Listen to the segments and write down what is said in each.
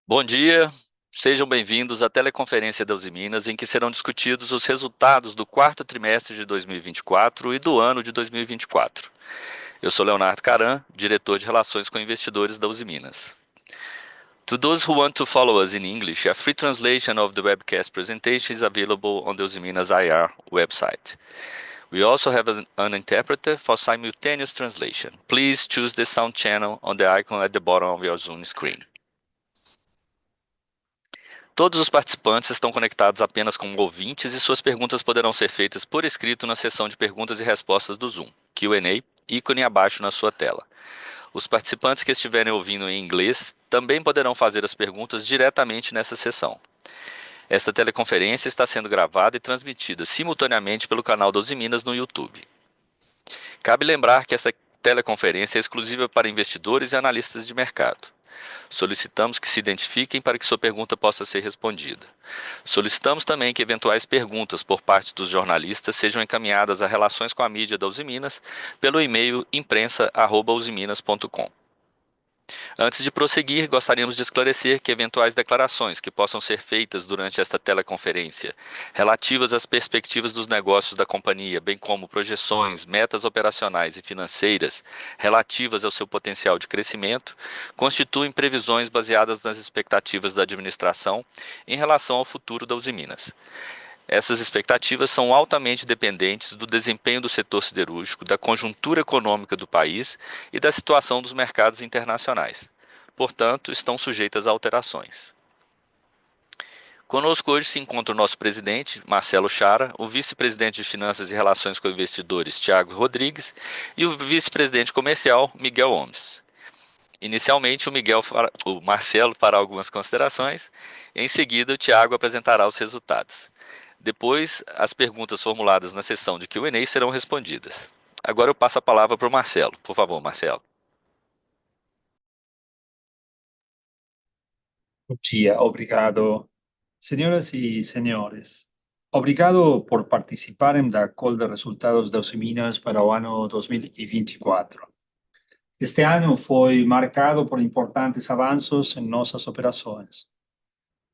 Bom dia, sejam bem-vindos à teleconferência da Usiminas, em que serão discutidos os resultados do quarto trimestre de 2024 e do ano de 2024. Eu sou Leonardo Caran, diretor de Relações com Investidores da Usiminas. To those who want to follow us in English, a free translation of the webcast presentation is available on the Usiminas IR website. We also have an interpreter for simultaneous translation. Please choose the sound channel on the icon at the bottom of your Zoom screen. Todos os participantes estão conectados apenas como ouvintes e suas perguntas poderão ser feitas por escrito na seção de perguntas e respostas do Zoom, Q&A, ícone abaixo na sua tela. Os participantes que estiverem ouvindo em inglês também poderão fazer as perguntas diretamente nessa seção. Esta teleconferência está sendo gravada e transmitida simultaneamente pelo canal 12 Minas no YouTube. Cabe lembrar que esta teleconferência é exclusiva para investidores e analistas de mercado. Solicitamos que se identifiquem para que sua pergunta possa ser respondida. Solicitamos também que eventuais perguntas por parte dos jornalistas sejam encaminhadas a relações com a mídia da Usiminas pelo e-mail imprensa@usiminas.com. Antes de prosseguir, gostaríamos de esclarecer que eventuais declarações que possam ser feitas durante esta teleconferência, relativas às perspectivas dos negócios da companhia, bem como projeções, metas operacionais e financeiras relativas ao seu potencial de crescimento, constituem previsões baseadas nas expectativas da administração em relação ao futuro da Usiminas. Essas expectativas são altamente dependentes do desempenho do setor siderúrgico, da conjuntura econômica do país e da situação dos mercados internacionais. Portanto, estão sujeitas a alterações. Conosco hoje se encontra o nosso presidente, Marcelo Chara, o vice-presidente de Finanças e Relações com Investidores, Tiago Rodrigues, e o vice-presidente comercial, Miguel Gomes. Inicialmente, o Marcelo fará algumas considerações, e em seguida o Tiago apresentará os resultados. Depois, as perguntas formuladas na sessão de Q&A serão respondidas. Agora eu passo a palavra para o Marcelo. Por favor, Marcelo. Bom dia, obrigado. Senhoras e senhores, obrigado por participarem da call de resultados da Usiminas para o ano 2024. Este ano foi marcado por importantes avanços em nossas operações,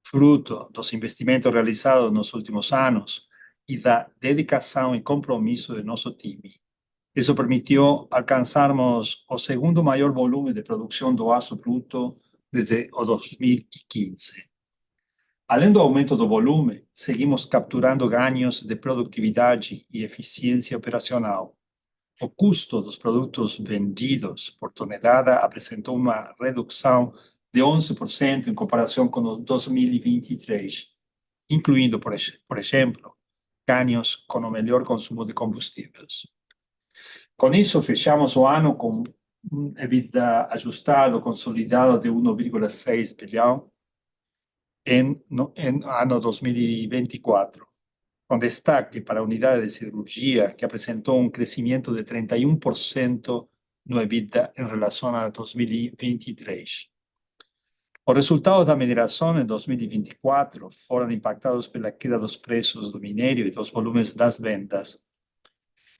fruto dos investimentos realizados nos últimos anos e da dedicação e compromisso de nosso time. Isso permitiu alcançarmos o segundo maior volume de produção do aço bruto desde o 2015. Além do aumento do volume, seguimos capturando ganhos de produtividade e eficiência operacional. O custo dos produtos vendidos por tonelada apresentou uma redução de 11% em comparação com o 2023, incluindo, por exemplo, ganhos com o melhor consumo de combustíveis. Com isso, fechamos o ano com um EBITDA ajustado consolidado de 1,6 bilhão em ano 2024, com destaque para a unidade de cirurgia, que apresentou um crescimento de 31% no EBITDA em relação a 2023. Os resultados da mineração em 2024 foram impactados pela queda dos preços do minério e dos volumes das vendas.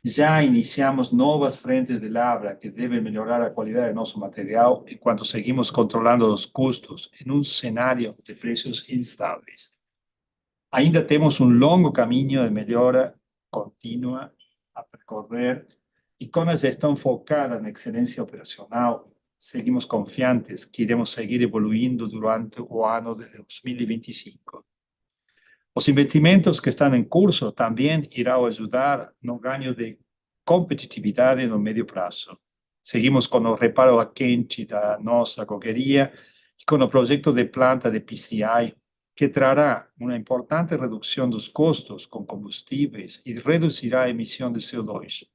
Já iniciamos novas frentes de lavra que devem melhorar a qualidade do nosso material enquanto seguimos controlando os custos em um cenário de preços instáveis. Ainda temos um longo caminho de melhora contínua a percorrer e com a gestão focada na excelência operacional, seguimos confiantes que iremos seguir evoluindo durante o ano de 2025. Os investimentos que estão em curso também irão ajudar no ganho de competitividade no médio prazo. Seguimos com o reparo a quente da nossa coqueria e com o projeto de planta de PCI, que trará uma importante redução dos custos com combustíveis e reduzirá a emissão de CO2.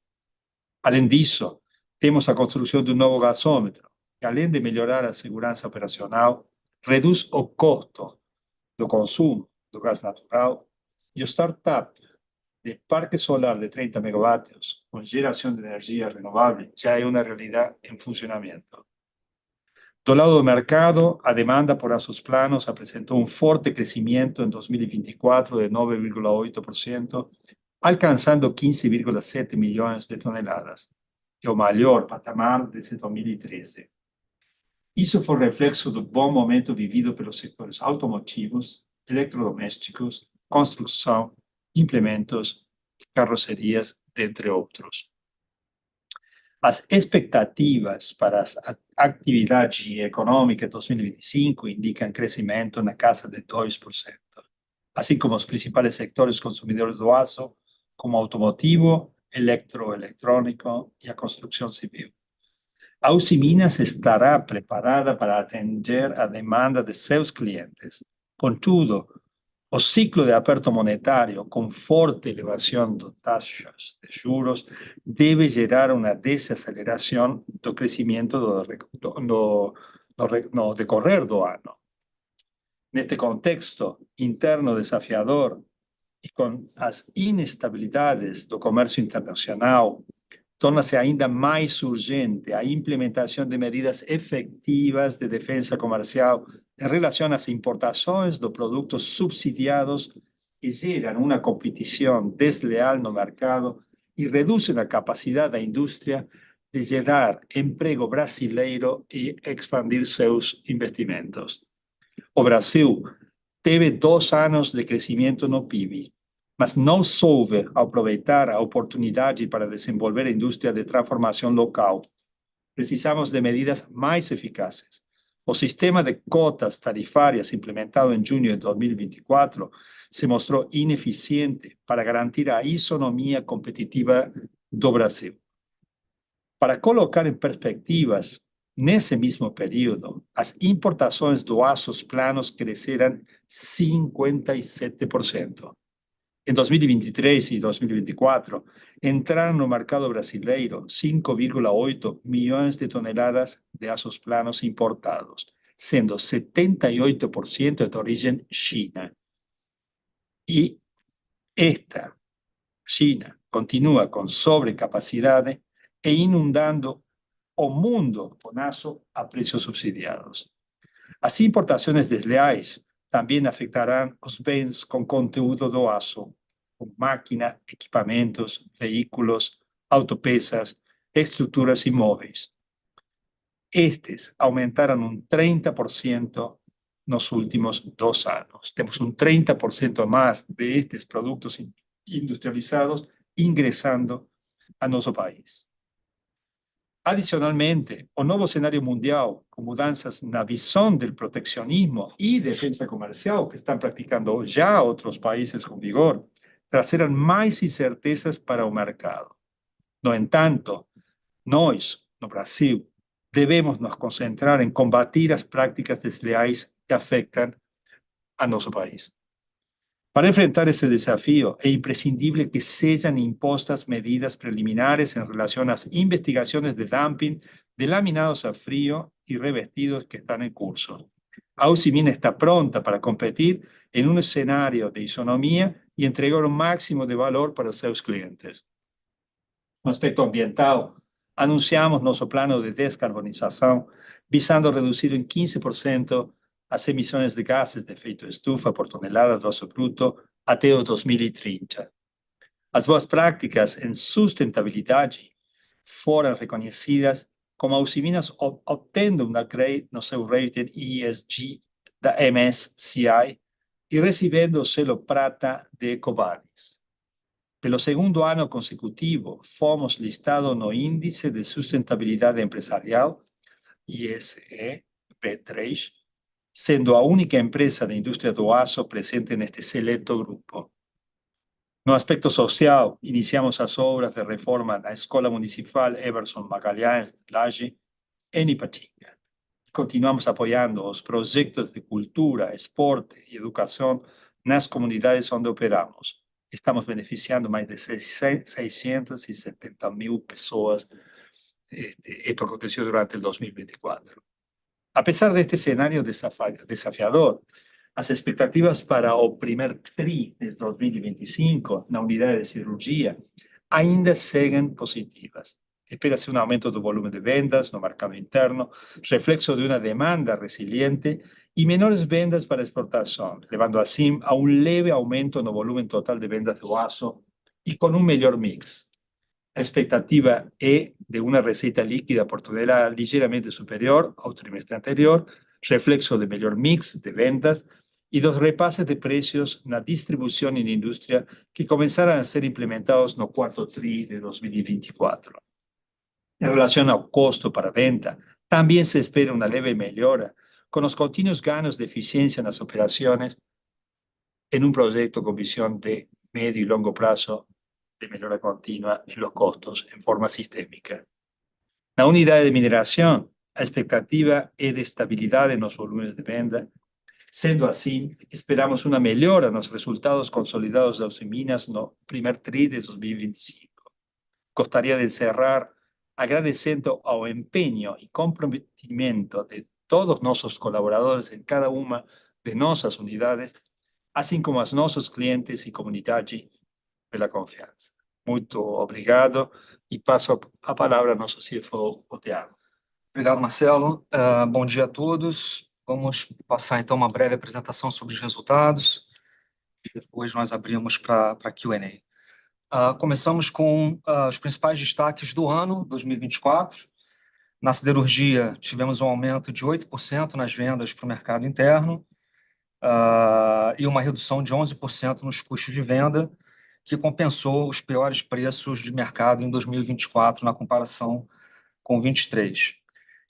Além disso, temos a construção de um novo gasômetro, que além de melhorar a segurança operacional, reduz o custo do consumo do gás natural e o startup de parque solar de 30 megawatts com geração de energia renovável já é uma realidade em funcionamento. Do lado do mercado, a demanda por aços planos apresentou um forte crescimento em 2024 de 9,8%, alcançando 15,7 milhões de toneladas, é o maior patamar desde 2013. Isso foi reflexo do bom momento vivido pelos setores automotivos, eletrodomésticos, construção, implementos, carrocerias, dentre outros. As expectativas para a atividade econômica de 2025 indicam crescimento na casa de 2%, assim como os principais sectores consumidores do aço, como automotivo, eletroeletrônico e a construção civil. A Usiminas estará preparada para atender a demanda de seus clientes. Contudo, o ciclo de aperto monetário, com forte elevação de taxas de juros, deve gerar uma desaceleração do crescimento no decorrer do ano. Neste contexto interno desafiador e com as inestabilidades do comércio internacional, torna-se ainda mais urgente a implementação de medidas efetivas de defesa comercial em relação às importações de produtos subsidiados que geram uma competição desleal no mercado e reduzem a capacidade da indústria de gerar emprego brasileiro e expandir seus investimentos. O Brasil teve 2 anos de crescimento no PIB, mas não soube aproveitar a oportunidade para desenvolver a indústria de transformação local. Precisamos de medidas mais eficazes. O sistema de cotas tarifárias implementado em junho de 2024 se mostrou ineficiente para garantir a isonomia competitiva do Brasil. Para colocar em perspectivas, nesse mesmo período, as importações de aços planos cresceram 57%. Em 2023 e 2024, entraram no mercado brasileiro 5,8 milhões de toneladas de aços planos importados, sendo 78% de origem China. E esta China continua com sobrecapacidade e inundando o mundo com aço a preços subsidiados. As importações desleais também afetarão os bens com conteúdo do aço, como máquina, equipamentos, veículos, autopeças, estruturas e móveis. Estes aumentaram 30% nos últimos 2 anos. Temos 30% mais de estes produtos industrializados ingressando a nosso país. Adicionalmente, o novo cenário mundial, com mudanças na visão do proteccionismo e defesa comercial que estão praticando já outros países com vigor, trazerão mais incertezas para o mercado. No entanto, nós, no Brasil, devemos nos concentrar em combater as práticas desleais que afetam a nosso país. Para enfrentar esse desafio, é imprescindível que sejam impostas medidas preliminares em relação às investigações de dumping de laminados a frio e revestidos que estão em curso. A Usiminas está pronta para competir em um cenário de isonomia e entregar o máximo de valor para os seus clientes. No aspecto ambiental, anunciamos nosso plano de descarbonização, visando reduzir em 15% as emissões de gases de efeito estufa por tonelada de aço bruto até o 2030. As boas práticas em sustentabilidade foram reconhecidas, como a Usiminas obtendo um upgrade no seu rating ESG da MSCI e recebendo o selo prata de EcoVadis. Pelo segundo ano consecutivo, fomos listados no Índice de Sustentabilidade Empresarial, ISE B3, sendo a única empresa da indústria do aço presente neste seleto grupo. No aspecto social, iniciamos as obras de reforma na Escola Municipal Everson Magalhães de Laje, em Ipatinga. Continuamos apoiando os projetos de cultura, esporte e educação nas comunidades onde operamos. Estamos beneficiando mais de 670 mil pessoas. Esto aconteció durante el 2024. A pesar de este escenario desafiador, as expectativas para o primeiro TRI de 2025 na unidade de cirurgia ainda seguem positivas. Espera-se um aumento do volume de vendas no mercado interno, reflexo de uma demanda resiliente e menores vendas para exportação, levando assim a um leve aumento no volume total de vendas do aço e com um melhor mix. A expectativa é de uma receita líquida por tonelada ligeiramente superior ao trimestre anterior, reflexo de melhor mix de vendas e dos repasses de preços na distribuição e na indústria que começaram a ser implementados no quarto tri de 2024. Em relação ao custo para venda, também se espera uma leve melhora, com os contínuos ganhos de eficiência nas operações em um projeto com visão de médio e longo prazo de melhora contínua em los costos em forma sistêmica. Na unidade de mineração, a expectativa é de estabilidade nos volumes de venda. Sendo assim, esperamos uma melhora nos resultados consolidados das Usiminas no primeiro tri de 2025. Gostaria de encerrar agradecendo ao empenho e comprometimento de todos nossos colaboradores em cada uma de nossas unidades, assim como aos nossos clientes e comunidade pela confiança. Muito obrigado e passo a palavra ao nosso CFO, o Thiago. Obrigado, Marcelo. Bom dia a todos. Vamos passar, então, uma breve apresentação sobre os resultados. Depois nós abrimos para Q&A. Começamos com os principais destaques do ano 2024. Na siderurgia, tivemos um aumento de 8% nas vendas para o mercado interno e uma redução de 11% nos custos de venda, que compensou os piores preços de mercado em 2024 na comparação com 2023.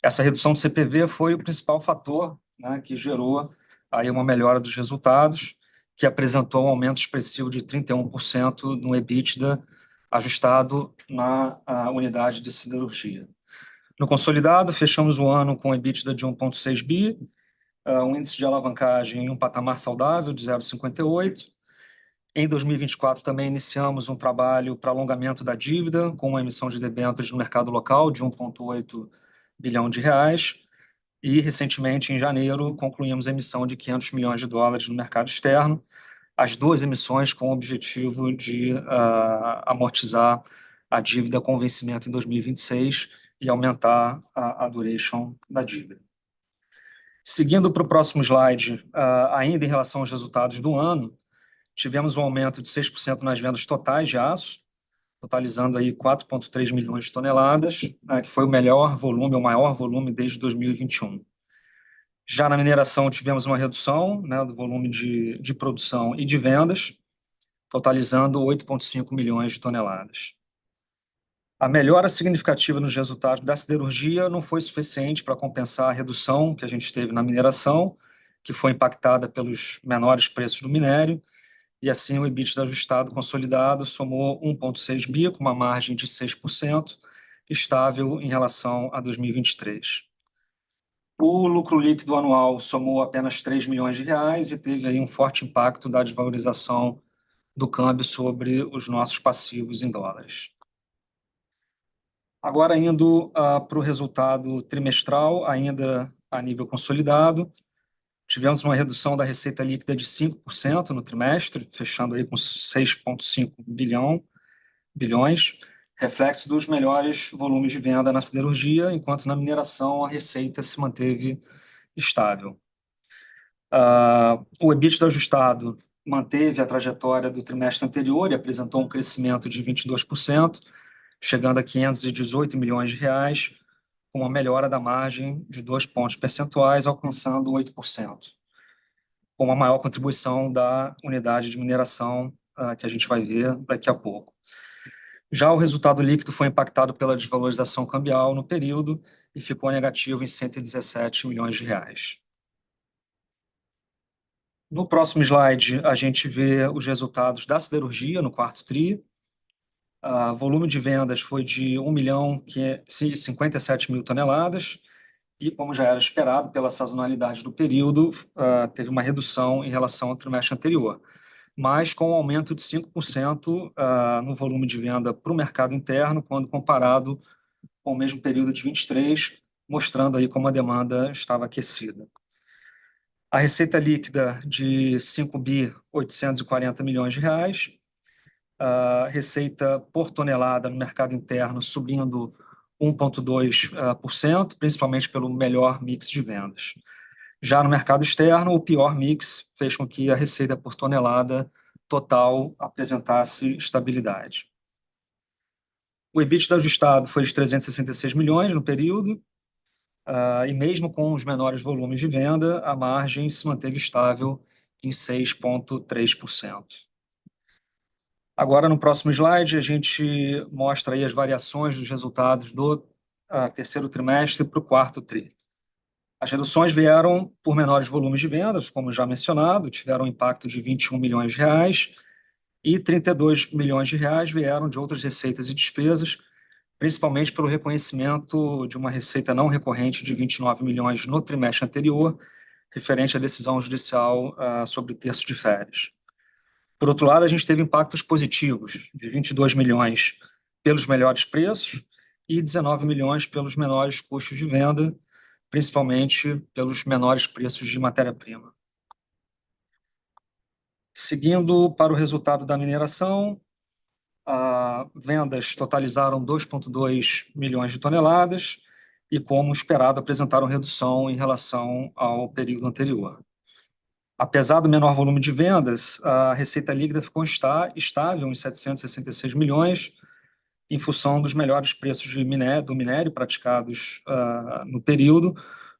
Essa redução do CPV foi o principal fator, né, que gerou aí uma melhora dos resultados, que apresentou um aumento expressivo de 31% no EBITDA ajustado na unidade de siderurgia. No consolidado, fechamos o ano com EBITDA de 1,6 bi, um índice de alavancagem em um patamar saudável de 0,58. Em 2024, também iniciamos um trabalho para alongamento da dívida, com uma emissão de debêntures no mercado local de 1,8 bilhão de reais. E, recentemente, em janeiro, concluímos a emissão de $500 milhões no mercado externo, as duas emissões com o objetivo de amortizar a dívida com vencimento em 2026 e aumentar a duration da dívida. Seguindo para o próximo slide, ainda em relação aos resultados do ano, tivemos um aumento de 6% nas vendas totais de aço, totalizando aí 4,3 milhões de toneladas, que foi o melhor volume, o maior volume desde 2021. Já na mineração, tivemos uma redução, né, do volume de produção e de vendas, totalizando 8,5 milhões de toneladas. A melhora significativa nos resultados da siderurgia não foi suficiente para compensar a redução que a gente teve na mineração, que foi impactada pelos menores preços do minério, e assim o EBITDA ajustado consolidado somou 1,6 bi, com uma margem de 6%, estável em relação a 2023. O lucro líquido anual somou apenas 3 milhões de reais e teve aí um forte impacto da desvalorização do câmbio sobre os nossos passivos em dólares. Agora, indo para o resultado trimestral, ainda a nível consolidado, tivemos uma redução da receita líquida de 5% no trimestre, fechando aí com 6,5 bilhões, reflexo dos melhores volumes de venda na siderurgia, enquanto na mineração a receita se manteve estável. O EBITDA ajustado manteve a trajetória do trimestre anterior e apresentou um crescimento de 22%, chegando a 518 milhões de reais, com uma melhora da margem de 2 pontos percentuais, alcançando 8%, com uma maior contribuição da unidade de mineração, que a gente vai ver daqui a pouco. Já o resultado líquido foi impactado pela desvalorização cambial no período e ficou negativo em 117 milhões de reais. No próximo slide, a gente vê os resultados da siderurgia no quarto tri. O volume de vendas foi de 1.057.000 toneladas e, como já era esperado pela sazonalidade do período, teve uma redução em relação ao trimestre anterior, mas com um aumento de 5% no volume de venda para o mercado interno, quando comparado com o mesmo período de 2023, mostrando aí como a demanda estava aquecida. A receita líquida de 5.840 milhões de reais, a receita por tonelada no mercado interno subindo 1,2%, principalmente pelo melhor mix de vendas. Já no mercado externo, o pior mix fez com que a receita por tonelada total apresentasse estabilidade. O EBITDA ajustado foi de 366 milhões no período, e mesmo com os menores volumes de venda, a margem se manteve estável em 6,3%. Agora, no próximo slide, a gente mostra aí as variações dos resultados do terceiro trimestre para o quarto tri. As reduções vieram por menores volumes de vendas, como já mencionado, tiveram um impacto de 21 milhões de reais, e 32 milhões de reais vieram de outras receitas e despesas, principalmente pelo reconhecimento de uma receita não recorrente de 29 milhões no trimestre anterior, referente à decisão judicial sobre o terço de férias. Por outro lado, a gente teve impactos positivos de 22 milhões pelos melhores preços e 19 milhões pelos menores custos de venda, principalmente pelos menores preços de matéria-prima. Seguindo para o resultado da mineração, vendas totalizaram 2,2 milhões de toneladas e, como esperado, apresentaram redução em relação ao período anterior. Apesar do menor volume de vendas, a receita líquida ficou estável em 766 milhões, em função dos melhores preços do minério praticados no período,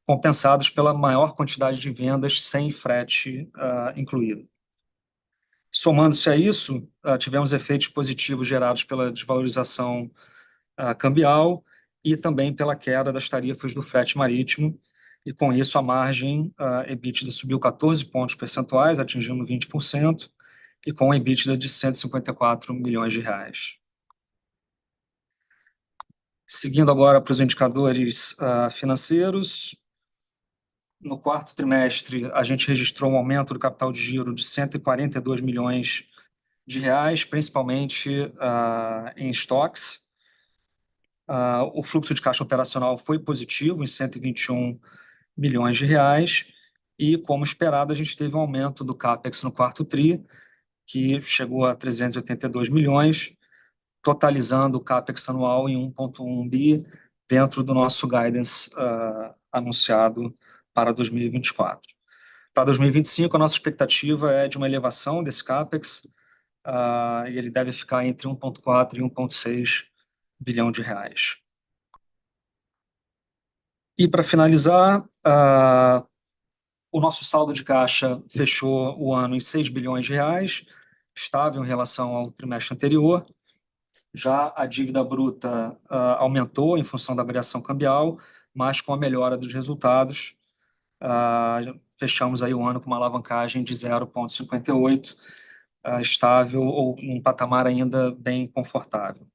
compensados pela maior quantidade de vendas sem frete incluído. Somando-se a isso, tivemos efeitos positivos gerados pela desvalorização cambial e também pela queda das tarifas do frete marítimo, e com isso a margem EBITDA subiu 14 pontos percentuais, atingindo 20%, e com EBITDA de 154 milhões de reais. Seguindo agora para os indicadores financeiros, no quarto trimestre a gente registrou um aumento do capital de giro de 142 milhões de reais, principalmente em estoques. O fluxo de caixa operacional foi positivo em 121 milhões de reais e, como esperado, a gente teve um aumento do CAPEX no quarto tri, que chegou a 382 milhões, totalizando o CAPEX anual em 1,1 bi, dentro do nosso guidance anunciado para 2024. Para 2025, a nossa expectativa é de uma elevação desse CAPEX, e ele deve ficar entre 1,4 e 1,6 bilhão de reais. E, para finalizar, o nosso saldo de caixa fechou o ano em 6 bilhões de reais, estável em relação ao trimestre anterior. Já a dívida bruta aumentou em função da variação cambial, mas com a melhora dos resultados, fechamos aí o ano com uma alavancagem de 0,58, estável ou num patamar ainda bem confortável.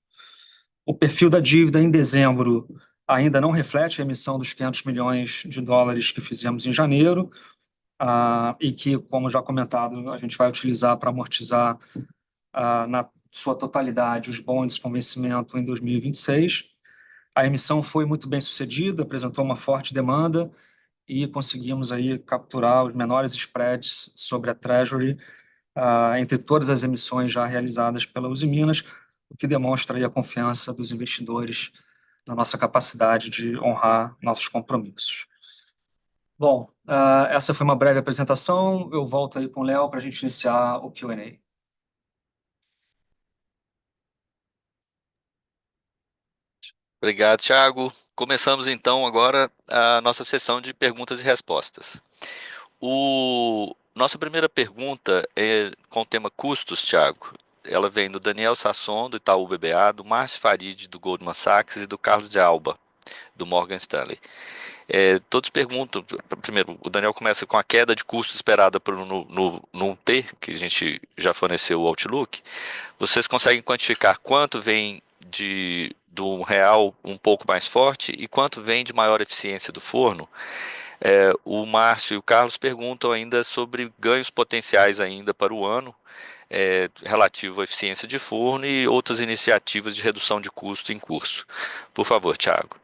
O perfil da dívida em dezembro ainda não reflete a emissão dos 500 milhões de dólares que fizemos em janeiro, e que, como já comentado, a gente vai utilizar para amortizar na sua totalidade os bonds com vencimento em 2026. A emissão foi muito bem sucedida, apresentou uma forte demanda e conseguimos aí capturar os menores spreads sobre a Treasury entre todas as emissões já realizadas pela Usiminas, o que demonstra aí a confiança dos investidores na nossa capacidade de honrar nossos compromissos. Bom, essa foi uma breve apresentação. Eu volto aí com o Léo para a gente iniciar o Q&A. Obrigado, Thiago. Começamos então agora a nossa sessão de perguntas e respostas. Nossa primeira pergunta é com o tema custos, Thiago. Ela vem do Daniel Sasson, do Itaú BBA, do Márcio Farid, do Goldman Sachs e do Carlos de Alba, do Morgan Stanley. Todos perguntam, primeiro, o Daniel começa com a queda de custo esperada no T, que a gente já forneceu o Outlook. Vocês conseguem quantificar quanto vem do real um pouco mais forte e quanto vem de maior eficiência do forno? O Márcio e o Carlos perguntam ainda sobre ganhos potenciais ainda para o ano, relativo à eficiência de forno e outras iniciativas de redução de custo em curso. Por favor, Thiago.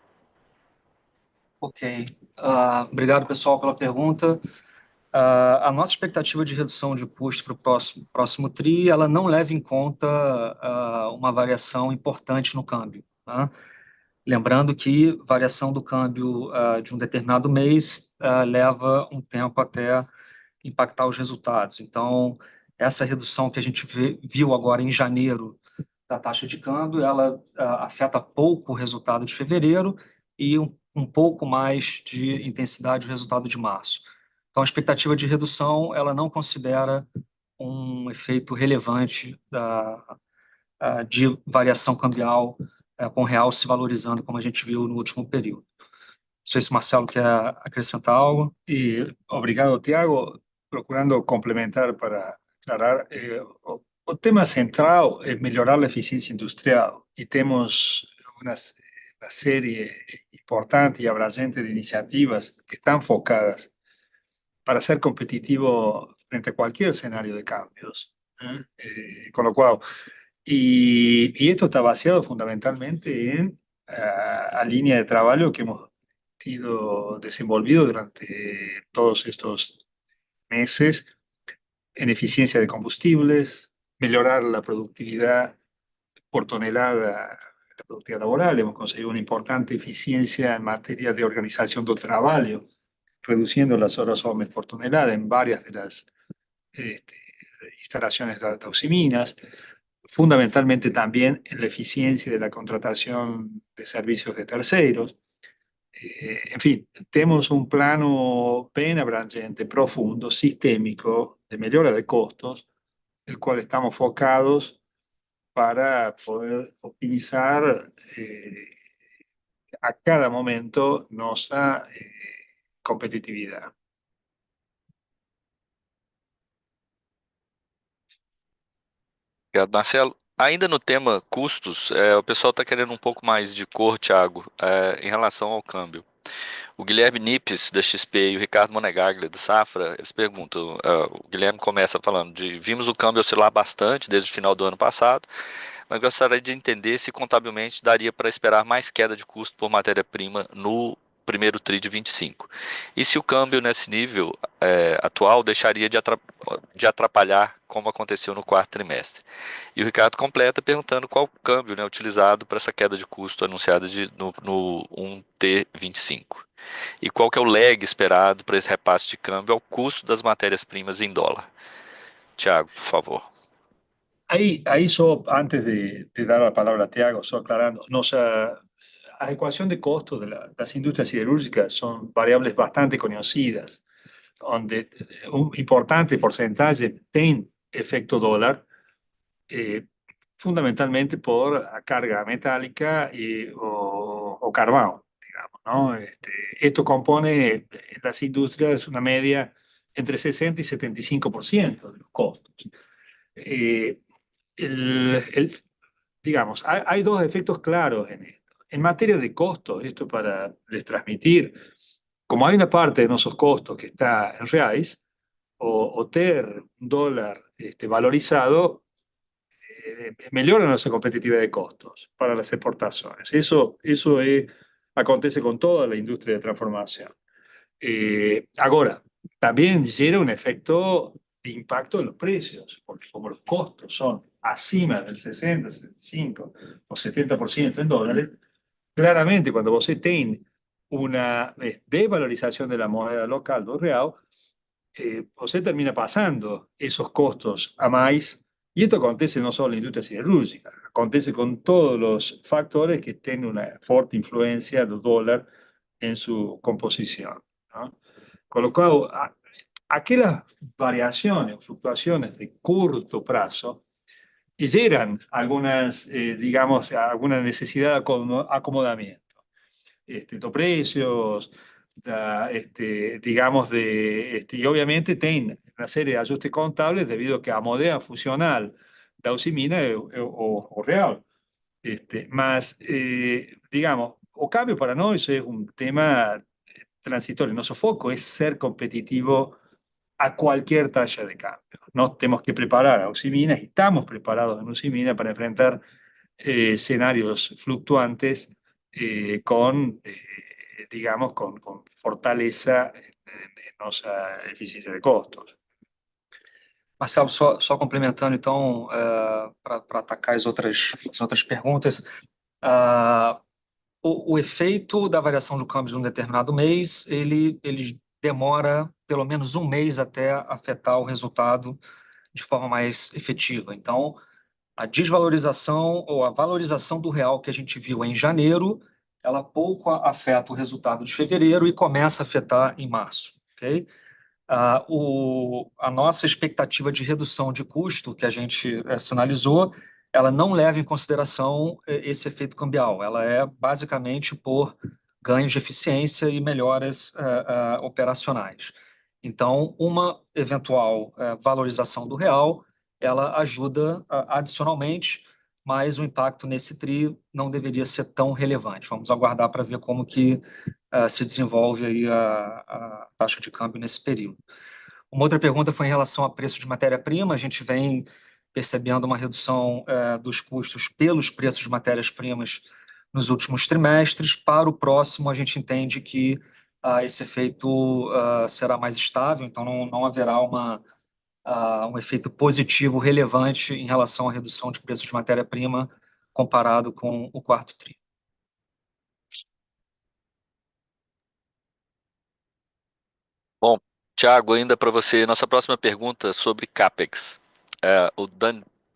Ok. Obrigado, pessoal, pela pergunta. A nossa expectativa de redução de custo para o próximo TRI, ela não leva em conta uma variação importante no câmbio, tá? Lembrando que variação do câmbio de um determinado mês leva um tempo até impactar os resultados. Então, essa redução que a gente viu agora em janeiro da taxa de câmbio, ela afeta pouco o resultado de fevereiro e um pouco mais de intensidade o resultado de março. Então, a expectativa de redução, ela não considera um efeito relevante de variação cambial com o real se valorizando, como a gente viu no último período. Não sei se o Marcelo quer acrescentar algo. Obrigado, Tiago. Procurando complementar para aclarar, o tema central es melhorar la eficiencia industrial y tenemos una serie importante y abrangente de iniciativas que están focadas para ser competitivo frente a cualquier escenario de cambios. Con lo cual, y esto está basado fundamentalmente en la línea de trabajo que hemos sido desenvolvido durante todos estos meses en eficiencia de combustibles, mejorar la productividad por tonelada, la productividad laboral. Hemos conseguido una importante eficiencia en materia de organización del trabajo, reduciendo las horas hombre por tonelada en varias de las este, instalaciones de Usiminas, fundamentalmente también en la eficiencia de la contratación de servicios de terceros. En fin, tenemos un plano bien abrangente, profundo, sistémico, de mejora de costos, el cual estamos focados para poder optimizar a cada momento nuestra competitividad. Obrigado, Marcelo. Ainda no tema custos, o pessoal está querendo um pouco mais de cor, Thiago, em relação ao câmbio. O Guilherme Nippes, da XP, e o Ricardo Monegaglia, do Safra, eles perguntam, o Guilherme começa falando vimos o câmbio oscilar bastante desde o final do ano passado, mas gostaria de entender se contabilmente daria para esperar mais queda de custo por matéria-prima no primeiro TRI de 25. E se o câmbio nesse nível atual deixaria de atrapalhar como aconteceu no quarto trimestre. E o Ricardo completa perguntando qual o câmbio, né, utilizado para essa queda de custo anunciada no 1T25. E qual que é o lag esperado para esse repasse de câmbio ao custo das matérias-primas em dólar. Tiago, por favor. Ahí antes de dar la palabra a Tiago, aclarando, la ecuación de costos de las industrias siderúrgicas son variables bastante conocidas, donde un importante porcentaje tiene efecto dólar, fundamentalmente por carga metálica o carbón, digamos, ¿no? Esto compone en las industrias una media entre 60 y 75% de los costos. Eh, digamos, hay dos efectos claros en esto. En materia de costos, esto para les transmitir, como hay una parte de nuestros costos que está en reais, o ter un dólar valorizado, mejora nuestra competitividad de costos para las exportaciones. Eso acontece con toda la industria de transformación. Ahora, también genera un efecto de impacto en los precios, porque como los costos son acima del 60, 65 o 70% en dólares, claramente cuando vos tenés una desvalorización de la moneda local do real, você termina pasando esos costos a más, y esto acontece no solo en la industria siderúrgica, acontece con todos los factores que tienen una fuerte influencia del dólar en su composición, ¿no? Con lo cual, aquellas variaciones o fluctuaciones de corto plazo generan algunas, digamos, alguna necesidad de acomodamiento. De precios, digamos, y obviamente tienen una serie de ajustes contables debido a que a modea funcional da Usimina o real. Más, digamos, o cambio para nosotros es un tema transitorio. Nuestro foco es ser competitivo a cualquier talla de cambio. No tenemos que preparar a Usimina, estamos preparados en Usimina para enfrentar escenarios fluctuantes con, digamos, con fortaleza en nuestra eficiencia de costos. Marcelo, só complementando, então, para atacar as outras perguntas, o efeito da variação do câmbio de um determinado mês, ele demora pelo menos um mês até afetar o resultado de forma mais efetiva. Então, A desvalorização ou a valorização do real que a gente viu em janeiro, ela pouco afeta o resultado de fevereiro e começa a afetar em março, ok? A nossa expectativa de redução de custo que a gente sinalizou, ela não leva em consideração esse efeito cambial. Ela é basicamente por ganhos de eficiência e melhoras operacionais. Então, uma eventual valorização do real, ela ajuda adicionalmente, mas o impacto nesse TRI não deveria ser tão relevante. Vamos aguardar para ver como que se desenvolve aí a taxa de câmbio nesse período. Uma outra pergunta foi em relação a preço de matéria-prima. A gente vem percebendo uma redução dos custos pelos preços de matérias-primas nos últimos trimestres. Para o próximo, a gente entende que esse efeito será mais estável, então não haverá um efeito positivo relevante em relação à redução de preços de matéria-prima comparado com o quarto tri. Bom, Thiago, ainda para você, nossa próxima pergunta sobre CAPEX.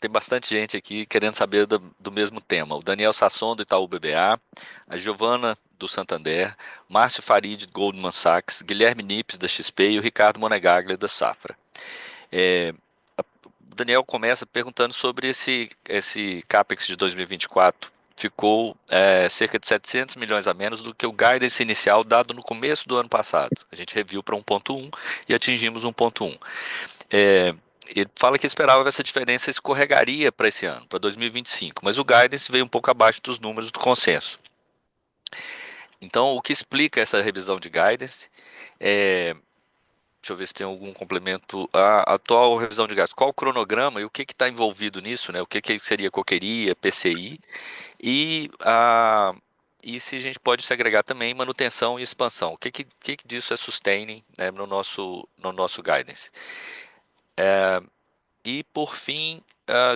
Tem bastante gente aqui querendo saber do mesmo tema. O Daniel Sasson, do Itaú BBA, a Giovana, do Santander, Márcio Farid, do Goldman Sachs, Guilherme Nippes, da XP e o Ricardo Monegaglia, da Safra. O Daniel começa perguntando sobre esse CAPEX de 2024. Ficou cerca de 700 milhões a menos do que o guidance inicial dado no começo do ano passado. A gente reviu para 1,1 e atingimos 1,1. Ele fala que esperava que essa diferença escorregaria para esse ano, para 2025, mas o guidance veio um pouco abaixo dos números do consenso. Então, o que explica essa revisão de guidance? Deixa eu ver se tem algum complemento. A atual revisão de gastos. Qual o cronograma e o que está envolvido nisso, né? O que seria coqueria, PCI e se a gente pode segregar também manutenção e expansão. O que disso é sustaining, né, no nosso guidance. E por fim,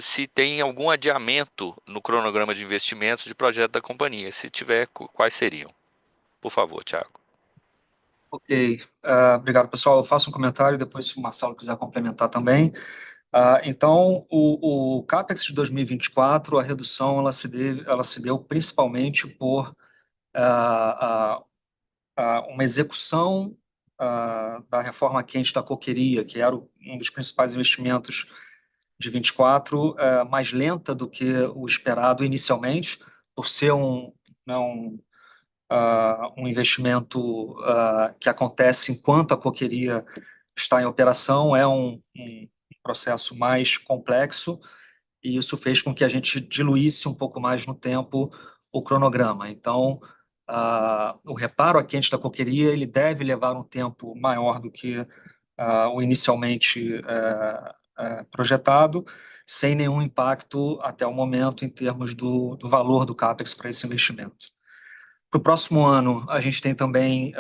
se tem algum adiamento no cronograma de investimentos de projeto da companhia. Se tiver, quais seriam? Por favor, Thiago. Ok, obrigado, pessoal. Eu faço um comentário, depois se o Marcelo quiser complementar também. Então, o CAPEX de 2024, a redução ela se deu principalmente por uma execução da reforma quente da coqueria, que era um dos principais investimentos de 24, mais lenta do que o esperado inicialmente, por ser um investimento que acontece enquanto a coqueria está em operação, é um processo mais complexo, e isso fez com que a gente diluísse um pouco mais no tempo o cronograma. Então, o reparo a quente da coqueria ele deve levar um tempo maior do que o inicialmente projetado, sem nenhum impacto até o momento em termos do valor do CAPEX para esse investimento. Para o próximo ano, a gente tem também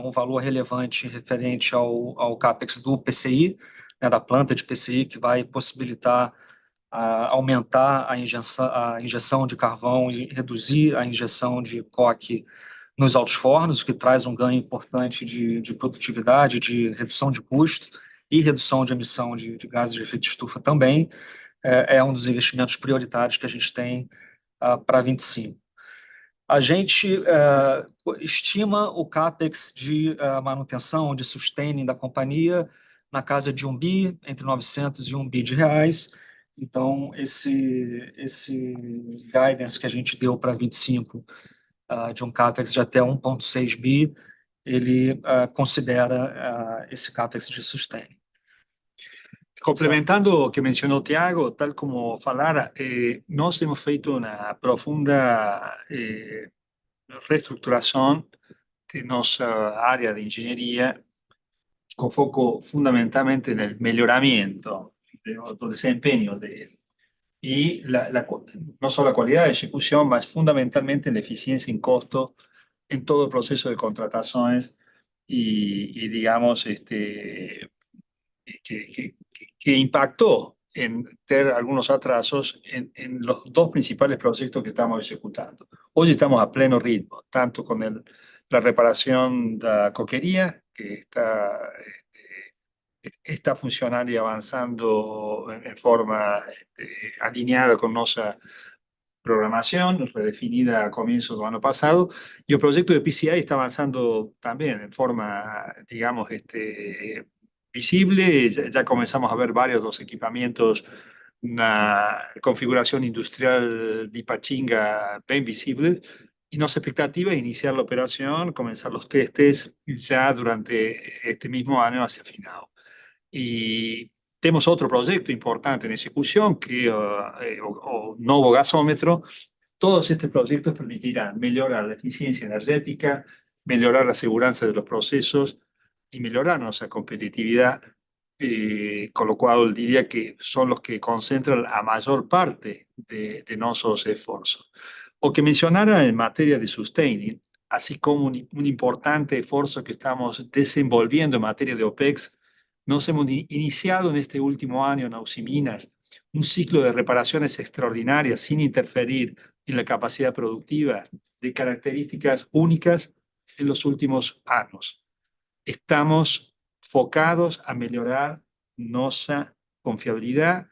um valor relevante referente ao CAPEX do PCI, né, da planta de PCI, que vai possibilitar aumentar a injeção de carvão e reduzir a injeção de coque nos altos fornos, o que traz um ganho importante de produtividade, de redução de custo e redução de emissão de gases de efeito de estufa também. É um dos investimentos prioritários que a gente tem para 25. A gente estima o CAPEX de manutenção, de sustaining da companhia na casa de 1 bi, entre 900 e 1 bi de reais. Então, esse guidance que a gente deu para 25 de um CAPEX de até 1,6 bi, ele considera esse CAPEX de sustaining. Complementando o que mencionó Tiago, tal como falara, nos hemos feito una profunda reestructuración de nuestra área de ingeniería, con foco fundamentalmente en el mejoramiento del desempeño y no solo la calidad de ejecución, más fundamentalmente en la eficiencia en costo en todo el proceso de contrataciones y digamos, que impactó en tener algunos atrasos en los dos principales proyectos que estamos ejecutando. Hoy estamos a pleno ritmo, tanto con la reparación de la coquería, que está está funcionando y avanzando en forma alineada con nuestra programación, redefinida a comienzos del año pasado, y el proyecto de PCI está avanzando también en forma, digamos, visible. Ya comenzamos a ver varios de los equipamientos, una configuración industrial de Pachinga bien visible, y nuestra expectativa es iniciar la operación, comenzar los testes ya durante este mismo año hacia final. Y tenemos otro proyecto importante en ejecución, que o Novo Gasómetro. Todos estos proyectos permitirán mejorar la eficiencia energética, mejorar la seguridad de los procesos y mejorar nuestra competitividad, con lo cual diría que son los que concentran la mayor parte de nuestros esfuerzos. O que mencionara en materia de sustaining, así como un importante esfuerzo que estamos desenvolviendo en materia de OPEX. Nos hemos iniciado en este último año en Auximinas un ciclo de reparaciones extraordinarias sin interferir en la capacidad productiva, de características únicas en los últimos años. Estamos focados a mejorar nuestra confiabilidad,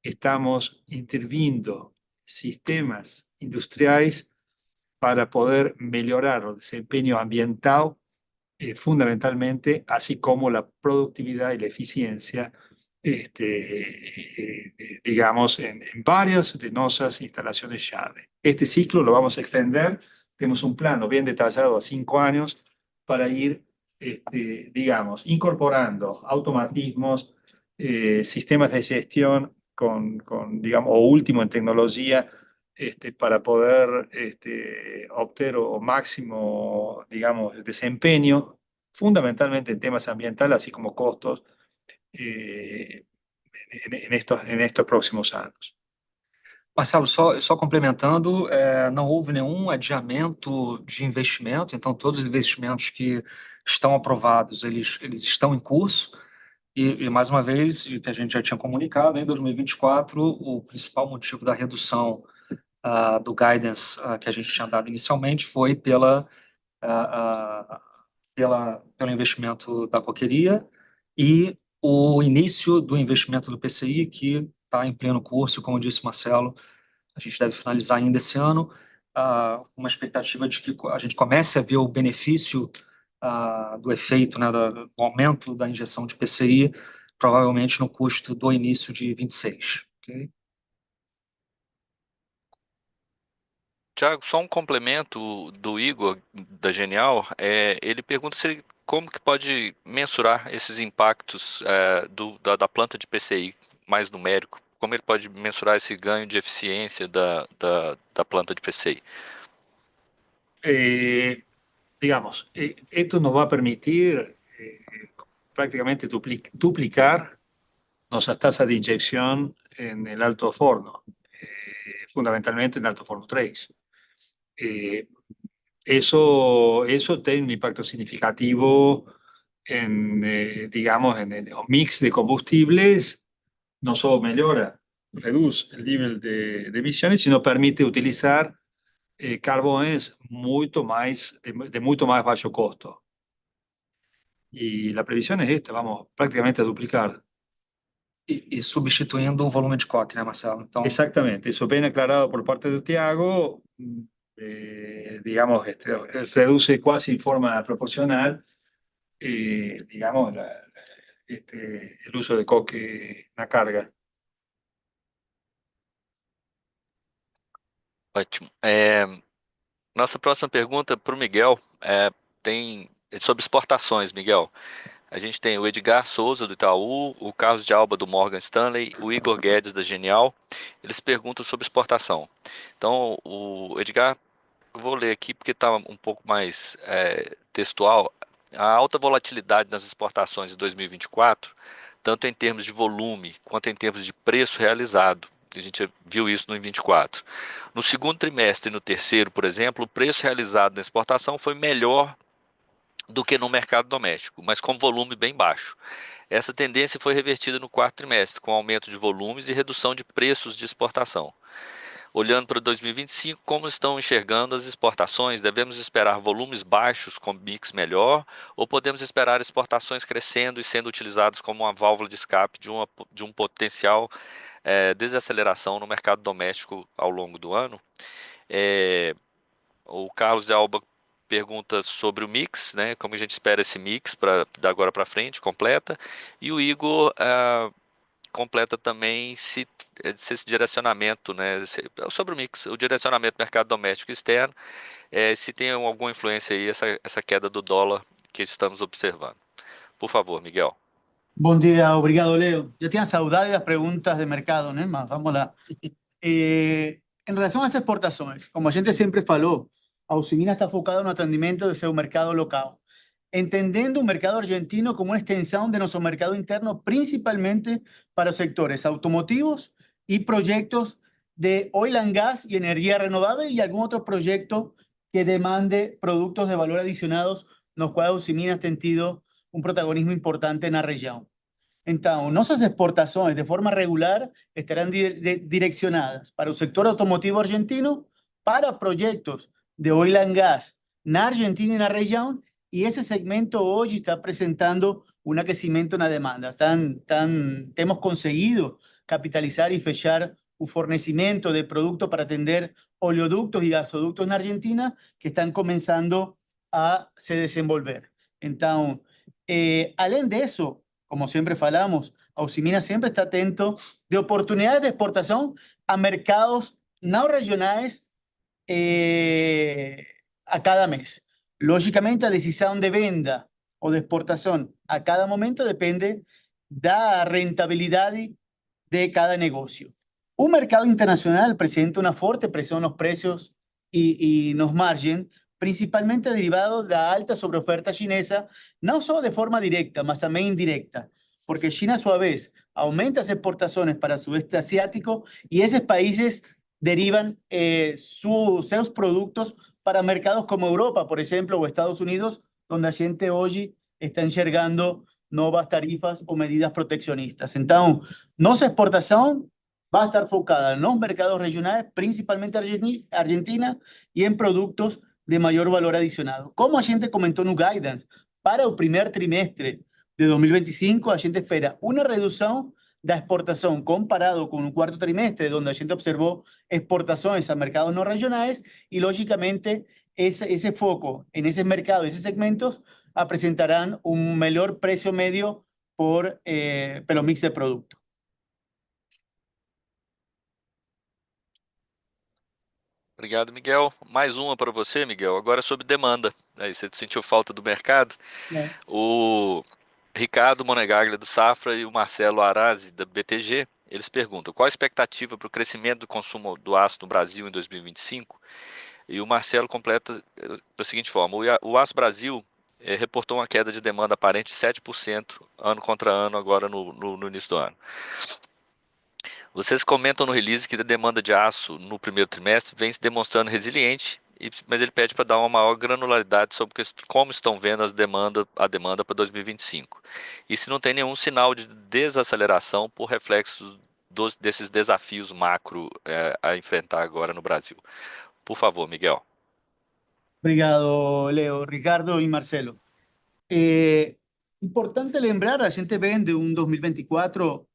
estamos interviniendo sistemas industriales para poder mejorar el desempeño ambiental, fundamentalmente, así como la productividad y la eficiencia, digamos, en varias de nuestras instalaciones llave. Este ciclo lo vamos a extender. Tenemos un plano bien detallado a 5 años para ir, digamos, incorporando automatismos, sistemas de gestión digamos, o último en tecnología, para poder obtener o máximo, digamos, desempeño, fundamentalmente en temas ambientales, así como costos, en estos próximos años. Marcelo, só complementando, não houve nenhum adiamento de investimento, então todos os investimentos que estão aprovados, eles estão em curso, e mais uma vez, o que a gente já tinha comunicado, em 2024, o principal motivo da redução do guidance que a gente tinha dado inicialmente foi pelo investimento da coqueria e o início do investimento do PCI, que está em pleno curso, como disse o Marcelo, a gente deve finalizar ainda esse ano, uma expectativa de que a gente comece a ver o benefício do efeito, né, do aumento da injeção de PCI, provavelmente no custo do início de 26. Okay? Tiago, só um complemento do Igor, da Genial. Ele pergunta como que pode mensurar esses impactos da planta de PCI mais numérico. Como ele pode mensurar esse ganho de eficiência da planta de PCI? Digamos, esto nos va a permitir prácticamente duplicar nuestras tasas de inyección en el alto forno, fundamentalmente en alto forno 3. Eso tiene un impacto significativo digamos, en el mix de combustibles. No solo reduce el nivel de emisiones, sino permite utilizar carbones de mucho más bajo costo. Y la previsión es esta, vamos prácticamente a duplicar. E substituindo o volume de coque, né, Marcelo? Então, Exactamente, eso bien aclarado por parte de Tiago. Digamos, reduce casi en forma proporcional, digamos, el uso de coque na carga. Ótimo. Nossa próxima pergunta para o Miguel é sobre exportações, Miguel. A gente tem o Edgar Souza, do Itaú, o Carlos de Alba, do Morgan Stanley, o Igor Guedes, da Genial. Eles perguntam sobre exportação. Então, o Edgar, eu vou ler aqui porque está um pouco mais textual. A alta volatilidade nas exportações em 2024, tanto em termos de volume quanto em termos de preço realizado. A gente viu isso no 24. No segundo trimestre e no terceiro, por exemplo, o preço realizado na exportação foi melhor do que no mercado doméstico, mas com volume bem baixo. Essa tendência foi revertida no quarto trimestre, com aumento de volumes e redução de preços de exportação. Olhando para 2025, como estão enxergando as exportações? Devemos esperar volumes baixos com mix melhor ou podemos esperar exportações crescendo e sendo utilizadas como uma válvula de escape de um potencial desaceleração no mercado doméstico ao longo do ano? É, o Carlos de Alba pergunta sobre o mix, né? Como a gente espera esse mix da agora para frente, completa. E o Igor completa também se esse direcionamento, né? Sobre o mix, o direcionamento mercado doméstico e externo, se tem alguma influência aí essa queda do dólar que estamos observando. Por favor, Miguel. Buen día, obrigado, Leo. Yo tenía saudade das preguntas de mercado, né? Mas vamos lá. Em relação às exportações, como a gente sempre falou, a Usiminas está focada no atendimento do seu mercado local, entendendo o mercado argentino como uma extensão de nosso mercado interno, principalmente para os sectores automotivos e projetos de oil and gas y energía renovable y algún otro proyecto que demande productos de valor adicionados, nos quais a Usiminas tem tido um protagonismo importante na região. Então, nossas exportações, de forma regular, estarão direcionadas para o sector automotivo argentino, para projetos de oil and gas na Argentina e na região, e esse segmento hoje está apresentando um aquecimento na demanda. Temos conseguido capitalizar e fechar o fornecimento de produto para atender oleoductos e gasoductos na Argentina, que estão começando a se desenvolver. Então, além disso, como siempre falamos, a Usiminas siempre está atento de oportunidades de exportación a mercados no regionales a cada mes. Lógicamente, a decisión de venda o de exportación a cada momento depende de la rentabilidad de cada negocio. Un mercado internacional presenta una fuerte presión en los precios y los margen, principalmente derivado de la alta sobreoferta chinesa, no solo de forma directa, mas también indirecta, porque China a su vez aumenta las exportaciones para el sudeste asiático y esos países derivan sus productos para mercados como Europa, por ejemplo, o Estados Unidos, donde la gente hoy está enxergando nuevas tarifas o medidas proteccionistas. Entonces, nuestra exportación va a estar focada en los mercados regionales, principalmente Argentina, y en productos de mayor valor adicionado. Como a gente comentou no guidance, para o primeiro trimestre de 2025, a gente espera uma redução da exportação comparado com o quarto trimestre, onde a gente observou exportações a mercados não regionais, e, logicamente, esse foco em esses mercados, esses segmentos, apresentarão um melhor preço médio pelo mix de produto. Obrigado, Miguel. Mais uma para você, Miguel. Agora sobre demanda. Aí você sentiu falta do mercado? É. O Ricardo Monegaglia do Safra e o Marcelo Arazi da BTG, eles perguntam: qual a expectativa para o crescimento do consumo do aço no Brasil em 2025? E o Marcelo completa da seguinte forma: o Aço Brasil reportou uma queda de demanda aparente de 7% ano contra ano agora no início do ano. Vocês comentam no release que a demanda de aço no primeiro trimestre vem se demonstrando resiliente, mas ele pede para dar uma maior granularidade sobre como estão vendo a demanda para 2025. E se não tem nenhum sinal de desaceleração por reflexo desses desafios macro a enfrentar agora no Brasil. Por favor, Miguel. Obrigado, Leo, Ricardo y Marcelo. Importante lembrar, a gente vende un 2024